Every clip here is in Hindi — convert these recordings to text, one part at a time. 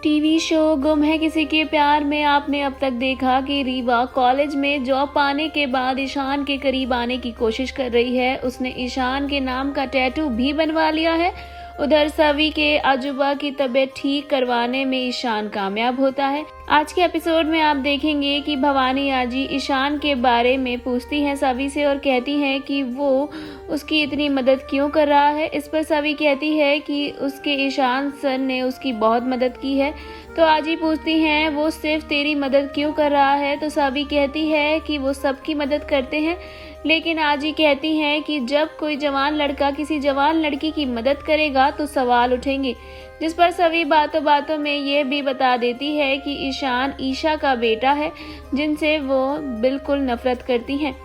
टीवी शो गुम है किसी के प्यार में आपने अब तक देखा कि रीवा कॉलेज में जॉब पाने के बाद ईशान के करीब आने की कोशिश कर रही है। उसने ईशान के नाम का टैटू भी बनवा लिया है। उधर सवी के अजूबा की तबीयत ठीक करवाने में ईशान कामयाब होता है। आज के एपिसोड में आप देखेंगे कि भवानी आजी ईशान के बारे में पूछती हैं सवी से और कहती हैं कि वो उसकी इतनी मदद क्यों कर रहा है। इस पर सवी कहती है कि उसके ईशान सर ने उसकी बहुत मदद की है। तो आजी पूछती हैं वो सिर्फ तेरी मदद क्यों कर रहा है। तो सवी कहती है कि वो सबकी मदद करते हैं, लेकिन आजी कहती हैं कि जब कोई जवान लड़का किसी जवान लड़की की मदद करेगा तो सवाल उठेंगे। जिस पर सभी बातों बातों में ये भी बता देती है कि ईशान ईशा का बेटा है, जिनसे वो बिल्कुल नफरत करती हैं।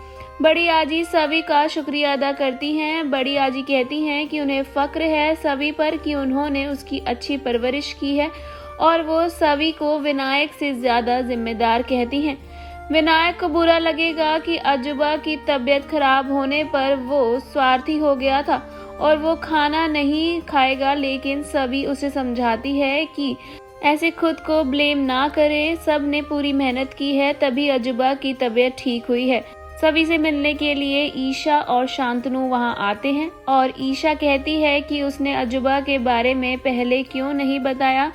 बड़ी आजी सभी का शुक्रिया अदा करती हैं। बड़ी आजी कहती हैं कि उन्हें फक्र है सभी पर कि उन्होंने उसकी अच्छी परवरिश की है और वो सभी को विनायक से ज्यादा जिम्मेदार कहती हैं। विनायक को बुरा लगेगा कि अजूबा की तबीयत खराब होने पर वो स्वार्थी हो गया था और वो खाना नहीं खाएगा, लेकिन सभी उसे समझाती है कि ऐसे खुद को ब्लेम ना करे। सब ने पूरी मेहनत की है तभी अजूबा की तबीयत ठीक हुई है। सभी से मिलने के लिए ईशा और शांतनु वहां आते हैं और ईशा कहती है कि उसने अजूबा के बारे में पहले क्यों नहीं बताया।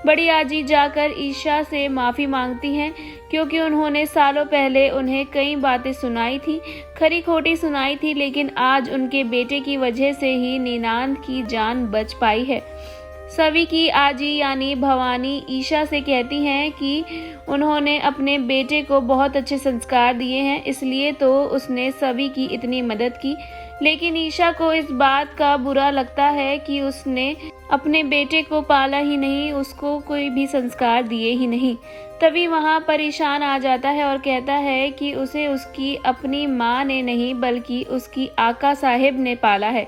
बड़ी आजी जाकर ईशा से माफ़ी मांगती हैं क्योंकि उन्होंने सालों पहले उन्हें कई बातें सुनाई थी, खरी खोटी सुनाई थी, लेकिन आज उनके बेटे की वजह से ही निनांद की जान बच पाई है। सभी की आजी यानी भवानी ईशा से कहती हैं कि उन्होंने अपने बेटे को बहुत अच्छे संस्कार दिए हैं, इसलिए तो उसने सभी की इतनी मदद की। लेकिन ईशा को इस बात का बुरा लगता है कि उसने अपने बेटे को पाला ही नहीं, उसको कोई भी संस्कार दिए ही नहीं। तभी वहां पर ईशान आ जाता है और कहता है कि उसे उसकी अपनी माँ ने नहीं बल्कि उसकी आका साहिब ने पाला है।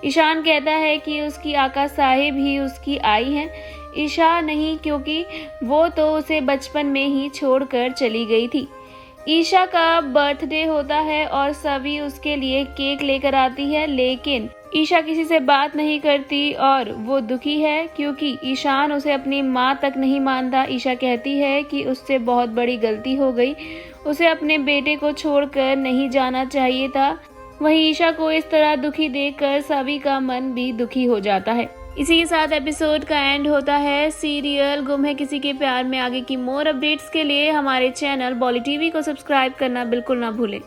ईशान कहता है कि उसकी आका साहिब ही उसकी आई हैं, ईशा नहीं, क्योंकि वो तो उसे बचपन में ही छोड़कर चली गई थी। ईशा का बर्थडे होता है और सभी उसके लिए केक लेकर आती है, लेकिन ईशा किसी से बात नहीं करती और वो दुखी है क्योंकि ईशान उसे अपनी माँ तक नहीं मानता। ईशा कहती है कि उससे बहुत बड़ी गलती हो गई, उसे अपने बेटे को छोड़कर नहीं जाना चाहिए था। वहीं ईशा को इस तरह दुखी देखकर सभी का मन भी दुखी हो जाता है। इसी के साथ एपिसोड का एंड होता है। सीरियल गुम है किसी के प्यार में आगे की मोर अपडेट्स के लिए हमारे चैनल बॉली टीवी को सब्सक्राइब करना बिल्कुल ना भूलें।